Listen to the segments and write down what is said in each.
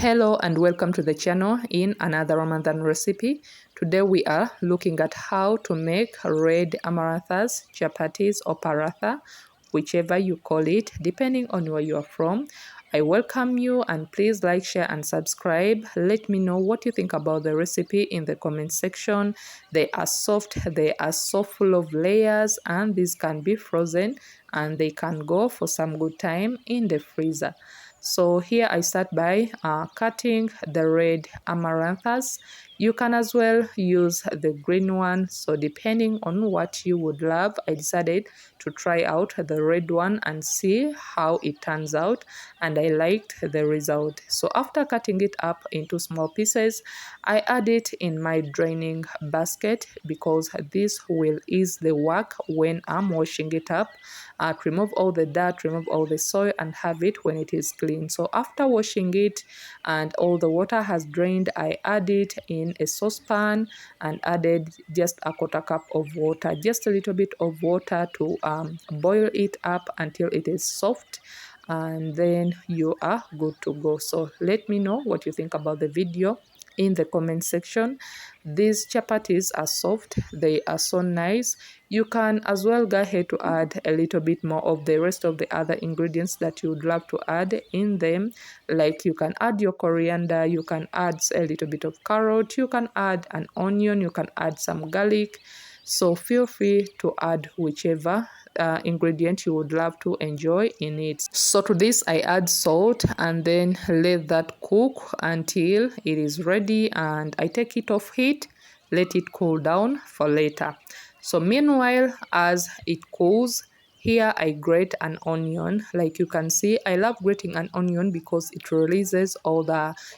Hello and welcome to the channel in another Ramadan recipe. Today we are looking at how to make red amaranthus, chapatis or paratha, whichever you call it, depending on where you are from. I welcome you and please like, share and subscribe. Let me know what you think about the recipe in the comment section. They are soft, they are so full of layers, and these can be frozen and they can go for some good time in the freezer. So here I start by cutting the red amaranthus. You can as well use the green one. So depending on what you would love, I decided to try out the red one and see how it turns out. And I liked the result. So after cutting it up into small pieces, I add it in my draining basket because this will ease the work when I'm washing it up. Remove all the dirt, remove all the soil and have it when it is clean. So after washing it and all the water has drained, I add it in a saucepan and added just a quarter cup of water, just a little bit of water to boil it up until it is soft, and then you are good to go. So let me know what you think about the video in the comment section. These chapatis are soft, they are so nice. You can as well go ahead to add a little bit more of the rest of the other ingredients that you would love to add in them. Like you can add your coriander, you can add a little bit of carrot, you can add an onion, you can add some garlic. So feel free to add whichever ingredient you would love to enjoy in it. So to this I add salt and then let that cook until it is ready, and I take it off heat, let it cool down for later. So meanwhile, as it cools, here I grate an onion. Like you can see, I love grating an onion because it releases all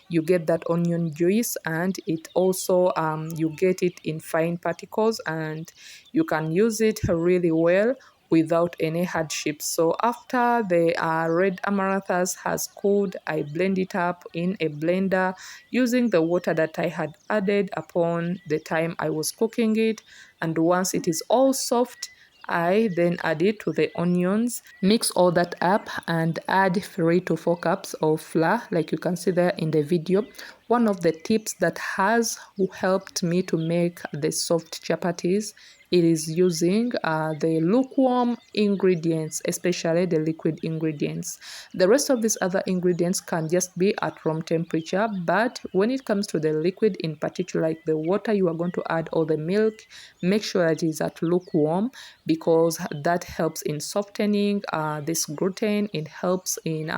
you get that onion juice, and it also you get it in fine particles and you can use it really well without any hardships. So after the red amaranthus has cooled, I blend it up in a blender using the water that I had added upon the time I was cooking it. And once it is all soft, I then add it to the onions, mix all that up and add 3 to 4 cups of flour like you can see there in the video. One of the tips that has helped me to make the soft chapatis, it is using the lukewarm ingredients, especially the liquid ingredients. The rest of these other ingredients can just be at room temperature, but when it comes to the liquid in particular, like the water you are going to add or the milk, make sure that it is at lukewarm because that helps in softening this gluten. It helps in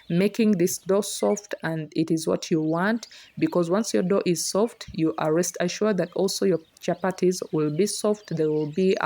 making this dough soft, and it is what you want because once your dough is soft, you are rest assured that also your chapatis will be soft. They will be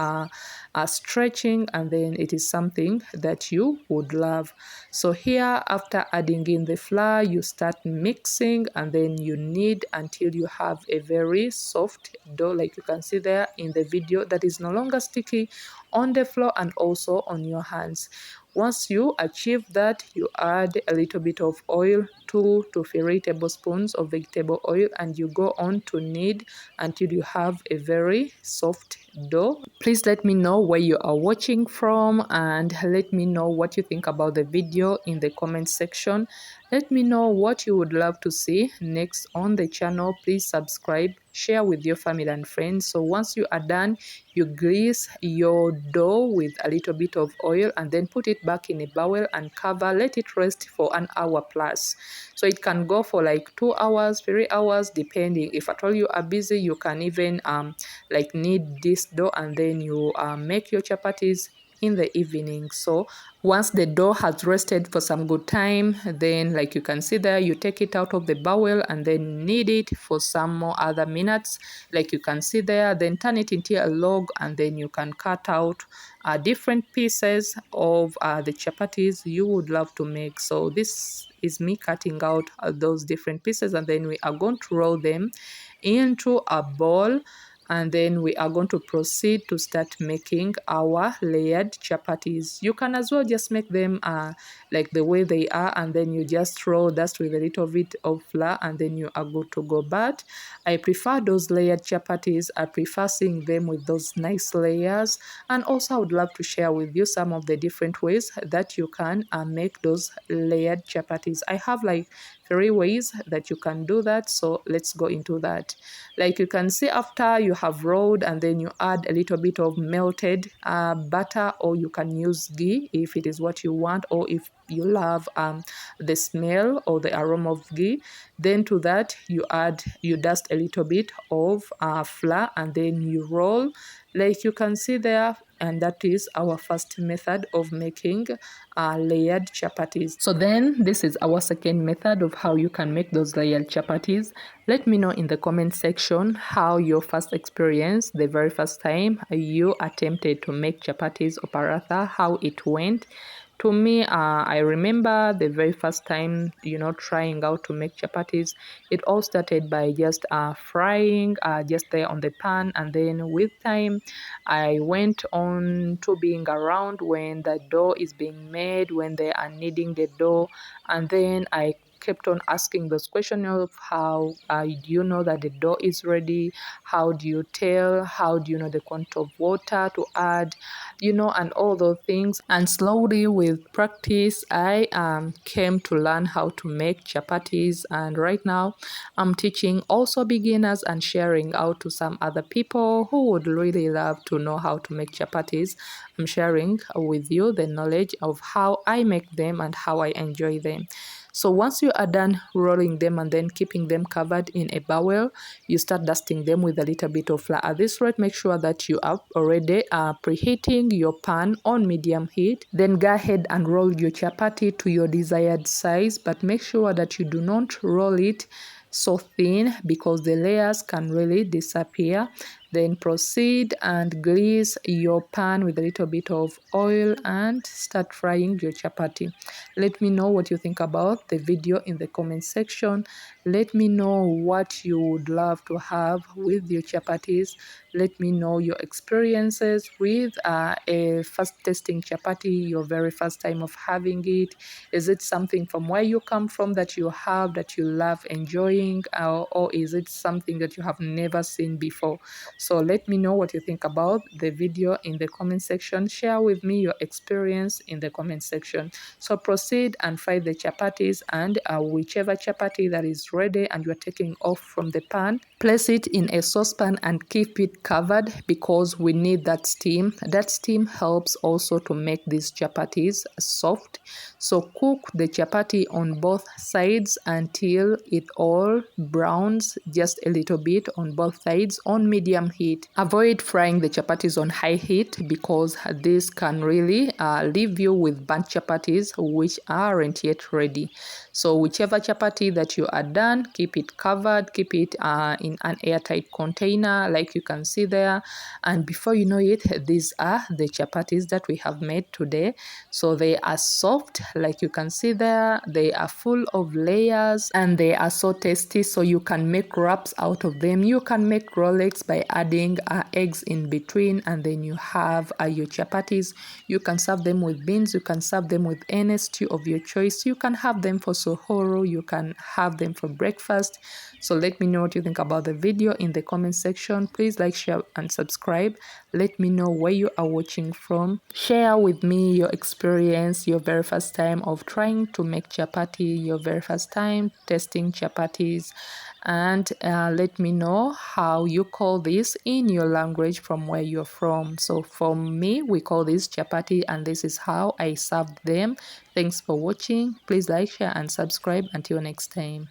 stretching, and then it is something that you would love. So here, after adding in the flour, you start mixing and then you knead until you have a very soft dough like you can see there in the video, that is no longer sticky on the floor and also on your hands. Once you achieve that, you add a little bit of oil, 2 to 3 tablespoons of vegetable oil, and you go on to knead until you have a very soft dough. Please let me know where you are watching from and let me know what you think about the video in the comment section. Let me know what you would love to see next on the channel. Please subscribe, share with your family and friends. So once you are done, you grease your dough with a little bit of oil and then put it back in a bowl and cover. Let it rest for an hour plus. So it can go for like 2 hours, 3 hours, depending. If at all you are busy, you can even like knead this dough and then you make your chapatis in the evening. So once the dough has rested for some good time, then like you can see there, you take it out of the bowl and then knead it for some more other minutes like you can see there, then turn it into a log and then you can cut out different pieces of the chapatis you would love to make. So this is me cutting out those different pieces, and then we are going to roll them into a bowl, and then we are going to proceed to start making our layered chapatis. You can as well just make them like the way they are, and then you just roll dust with a little bit of flour and then you are good to go. But I prefer those layered chapatis. I prefer seeing them with those nice layers, and also I would love to share with you some of the different ways that you can make those layered chapatis. I have like 3 ways that you can do that. So let's go into that. Like you can see, after you have rolled, and then you add a little bit of melted butter, or you can use ghee if it is what you want, or if you love the smell or the aroma of ghee. Then to that you dust a little bit of flour, and then you roll like you can see there. And that is our first method of making layered chapatis. So then this is our second method of how you can make those layered chapatis. Let me know in the comment section how your first experience, the very first time you attempted to make chapatis or paratha, how it went. To me, I remember the very first time, trying out to make chapatis. It all started by just frying just there on the pan, and then with time, I went on to being around when the dough is being made, when they are kneading the dough, and then I kept on asking those questions of how do you know that the dough is ready? How do you tell? How do you know the quantity of water to add? And all those things. And slowly with practice, I came to learn how to make chapatis. And right now, I'm teaching also beginners and sharing out to some other people who would really love to know how to make chapatis. I'm sharing with you the knowledge of how I make them and how I enjoy them. So once you are done rolling them and then keeping them covered in a bowl, you start dusting them with a little bit of flour. At this rate, make sure that you are already preheating your pan on medium heat. Then go ahead and roll your chapati to your desired size, but make sure that you do not roll it so thin because the layers can really disappear. Then proceed and grease your pan with a little bit of oil and start frying your chapati. Let me know what you think about the video in the comment section. Let me know what you would love to have with your chapatis. Let me know your experiences with a first tasting chapati, your very first time of having it. Is it something from where you come from that you have, that you love enjoying, or is it something that you have never seen before? So let me know what you think about the video in the comment section. Share with me your experience in the comment section. So proceed and fry the chapatis, and whichever chapati that is ready and you're taking off from the pan, place it in a saucepan and keep it covered because we need that steam. That steam helps also to make these chapatis soft. So cook the chapati on both sides until it all browns just a little bit on both sides on medium heat. Avoid frying the chapatis on high heat because this can really leave you with burnt chapatis which aren't yet ready. So whichever chapati that you are done, keep it covered, keep it in an airtight container like you can see there. And before you know it, these are the chapatis that we have made today. So they are soft like you can see there. They are full of layers and they are so tasty. So you can make wraps out of them. You can make rolex by adding eggs in between, and then you have your chapatis. You can serve them with beans. You can serve them with any stew of your choice. You can have them for suhoor. You can have them for breakfast. So let me know what you think about the video in the comment section. Please like, share, and subscribe. Let me know where you are watching from. Share with me your experience, your very first time of trying to make chapati, your very first time testing chapatis, and let me know how you call this in your language from where you're from. So for me, we call this chapati, and this is how I served them. Thanks for watching. Please like, share, and subscribe. Until next time.